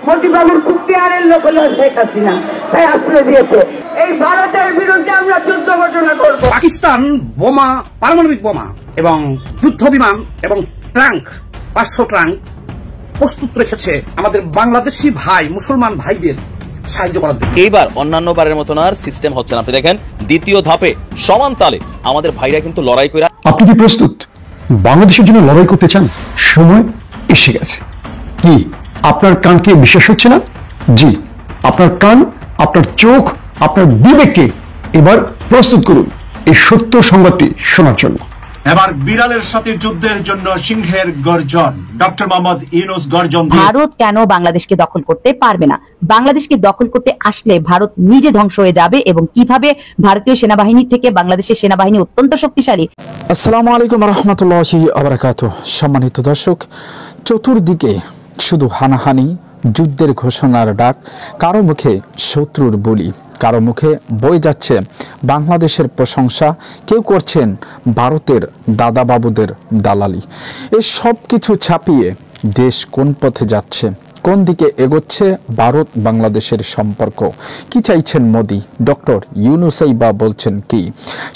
মতিবাবুর কুক্তিয়ারের লোক হলো শেখ হাসিনা, তাই আশ্রয় দিয়েছে। এই ভারতের বিরুদ্ধে আমরা যুদ্ধ ঘোষণা করব। পাকিস্তান বোমা, পারমাণবিক বোমা এবং যুদ্ধ বিমান এবং ট্যাঙ্ক 500 ট্যাঙ্ক প্রস্তুত রেখেছে আমাদের বাংলাদেশি ভাই মুসলমান ভাইদের সাহায্য করার জন্য। এইবার অন্যান্য বারের মতন আর সিস্টেম হচ্ছে না। আপনি দেখেন দ্বিতীয় ধাপে সমান তালে আমাদের ভাইরা কিন্তু লড়াই করে। আপনি কি প্রস্তুত বাংলাদেশের জন্য লড়াই করতে চান? সময় এসে গেছে। কি আপনার কানকে বিশ্বাস হচ্ছে না? জি, আপনার কান, আপনার চোখ, আপনার বিবেককে এবার প্রস্তুত করুন এই সত্য সংবাদটি শোনার জন্য। এবার বিড়ালের সাথে যুদ্ধের জন্য সিংহের গর্জন। ডক্টর মোহাম্মদ ইউনূস গর্জন। ভারত কেন বাংলাদেশকে দখল করতে পারবে না? বাংলাদেশকে দখল করতে আসলে ভারত নিজে ধ্বংস হয়ে যাবে। এবং কিভাবে ভারতীয় সেনাবাহিনী থেকে বাংলাদেশের সেনাবাহিনী অত্যন্ত শক্তিশালী। আসসালামু আলাইকুম রহমতুল্লাহি ওয়া বারাকাতুহু। সম্মানিত দর্শক, চতুর্দিকে শুধু হানাহানি, যুদ্ধের ঘোষণার ডাক, কারো মুখে শত্রুর বলি, কারো মুখে বয়ে যাচ্ছে বাংলাদেশের প্রশংসা, কেউ করছেন ভারতের দাদাবাবুদের দালালি। এই সব কিছু ছাপিয়ে দেশ কোন পথে যাচ্ছে, কোন দিকে এগোচ্ছে ভারত বাংলাদেশের সম্পর্ক, কি চাইছেন মোদি, ডক্টর ইউনূসই বা বলছেন কি?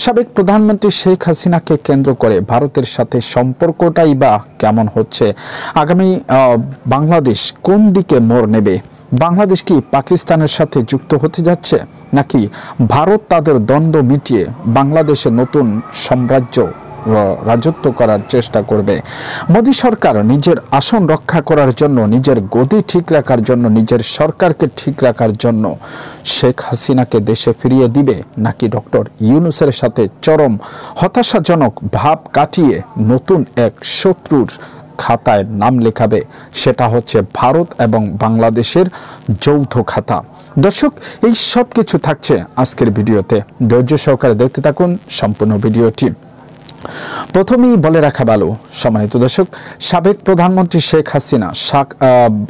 সাবেক প্রধানমন্ত্রী শেখ হাসিনাকে কেন্দ্র করে ভারতের সাথে সম্পর্কটাই বা কেমন হচ্ছে? আগামী বাংলাদেশ কোন দিকে মোড় নেবে? বাংলাদেশ কি পাকিস্তানের সাথে যুক্ত হতে যাচ্ছে, নাকি ভারত তাদের দ্বন্দ্ব মিটিয়ে বাংলাদেশে নতুন সাম্রাজ্য রাজত্ব করার চেষ্টা করবে? মোদী সরকার নিজের আসন রক্ষা করার জন্য, নিজের গদি ঠিক রাখার জন্য, নিজের সরকারকে ঠিক রাখার জন্য শেখ হাসিনাকে দেশে ফিরিয়ে দিবে, নাকি ডক্টর ইউনূসের সাথে চরম হতাশাজনক ভাব কাটিয়ে নতুন এক শত্রুর খাতায় নাম লেখাবে? সেটা হচ্ছে ভারত এবং বাংলাদেশের যৌথ খাতা। দর্শক, এই সব কিছু থাকছে আজকের ভিডিওতে, ধৈর্য সহকারে দেখতে থাকুন সম্পূর্ণ ভিডিওটি। প্রথমেই বলে রাখা ভালো সম্মানিত দর্শক, সাবেক প্রধানমন্ত্রী শেখ হাসিনা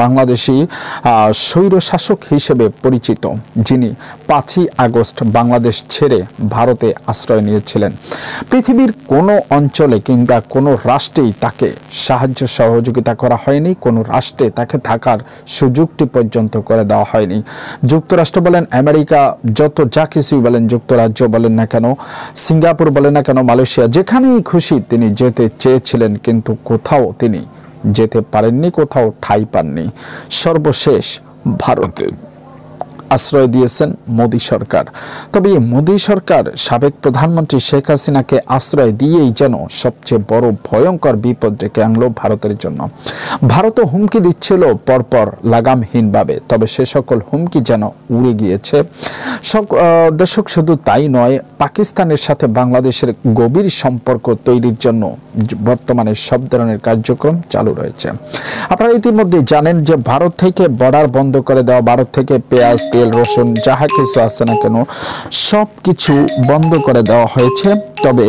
বাংলাদেশি স্বৈরশাসক হিসেবে পরিচিত, যিনি 5ই আগস্ট বাংলাদেশ ছেড়ে ভারতে আশ্রয় নিয়েছিলেন। পৃথিবীর কোনো অঞ্চলে কিংবা কোনো রাষ্ট্রেই তাকে সাহায্য সহযোগিতা করা হয়নি, কোনো রাষ্ট্রে তাকে থাকার সুযোগটি পর্যন্ত করে দেওয়া হয়নি। যুক্তরাষ্ট্র বলেন, আমেরিকা, যত যা কিছুই বলেন, যুক্তরাজ্য বলেন না কেন, সিঙ্গাপুর বলেন না কেন, মালয়েশিয়া, যেখানেই খুশি তিনি যেতে চেয়েছিলেন, কিন্তু কোথাও তিনি যেতে পারেননি, কোথাও ঠাঁই পাননি। সর্বশেষ ভারতে আশ্রয় দিয়েছেন মোদী সরকার। তবে এই মোদী সরকার সাবেক প্রধানমন্ত্রী শেখ হাসিনাকে আশ্রয় দিয়েই যেন সবচেয়ে বড় ভয়ঙ্কর বিপদ ডেকে আনলো ভারতের জন্য। ভারতও হুমকি দিচ্ছিল পরপর লাগামহীনভাবে, তবে সে সকল হুমকি যেন উড়ে গিয়েছে। দর্শক, শুধু তাই নয়, পাকিস্তানের সাথে বাংলাদেশের গভীর সম্পর্ক তৈরির জন্য বর্তমানে সব ধরনের কার্যক্রম চালু রয়েছে। আপনারা ইতিমধ্যে জানেন যে ভারত থেকে বর্ডার বন্ধ করে দেওয়া, ভারত থেকে পেঁয়াজ, তেল, রসুন যাহা কিছু আছে না কেন সব কিছু বন্ধ করে দেওয়া হয়েছে। তবে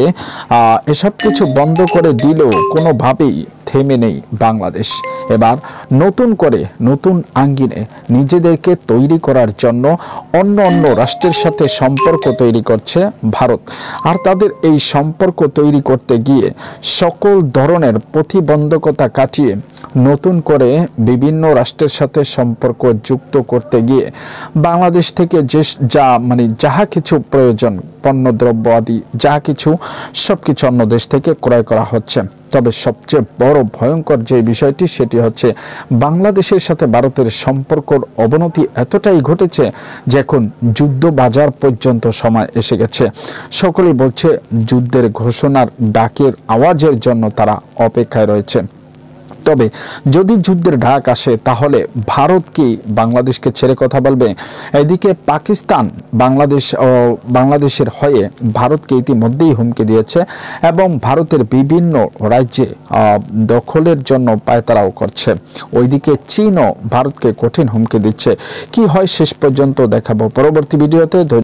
এসব কিছু বন্ধ করে দিলেও কোনোভাবেই থেমে নেই বাংলাদেশ। এবার নতুন করে নতুন আঙ্গিনে নিজেদেরকে তৈরি করার জন্য অন্য অন্য রাষ্ট্রের সাথে সম্পর্ক তৈরি করছে ভারত। আর তাদের এই সম্পর্ক তৈরি করতে গিয়ে সকল ধরনের প্রতিবন্ধকতা কাটিয়ে নতুন করে বিভিন্ন রাষ্ট্রের সাথে সম্পর্ক যুক্ত করতে গিয়ে বাংলাদেশ থেকে যাহা কিছু প্রয়োজন, পণ্যদ্রব্য আদি যাহা কিছু, সবকিছু অন্য দেশ থেকে ক্রয় করা হচ্ছে। তবে সবচেয়ে বড় ভয়ঙ্কর যে বিষয়টি, সেটি হচ্ছে বাংলাদেশের সাথে ভারতের সম্পর্কের অবনতি এতটাই ঘটেছে যে এখন যুদ্ধ বাজার পর্যন্ত সময় এসে গেছে। সকলেই বলছে যুদ্ধের ঘোষণার ডাকের আওয়াজের জন্য তারা অপেক্ষায় রয়েছে। তবে যদি যুদ্ধের ডাক আসে, তাহলে ভারত কি বাংলাদেশকে ছেড়ে কথা বলবে? এদিকে পাকিস্তান বাংলাদেশের হয়ে ভারতকে ইতিমধ্যেই হুমকি দিয়েছে এবং ভারতের বিভিন্ন রাজ্যে দখলের জন্য পায়তারাও করছে। ওইদিকে চীনও ভারতকে কঠিন হুমকি দিচ্ছে। কি হয় শেষ পর্যন্ত দেখাবো পরবর্তী ভিডিওতে।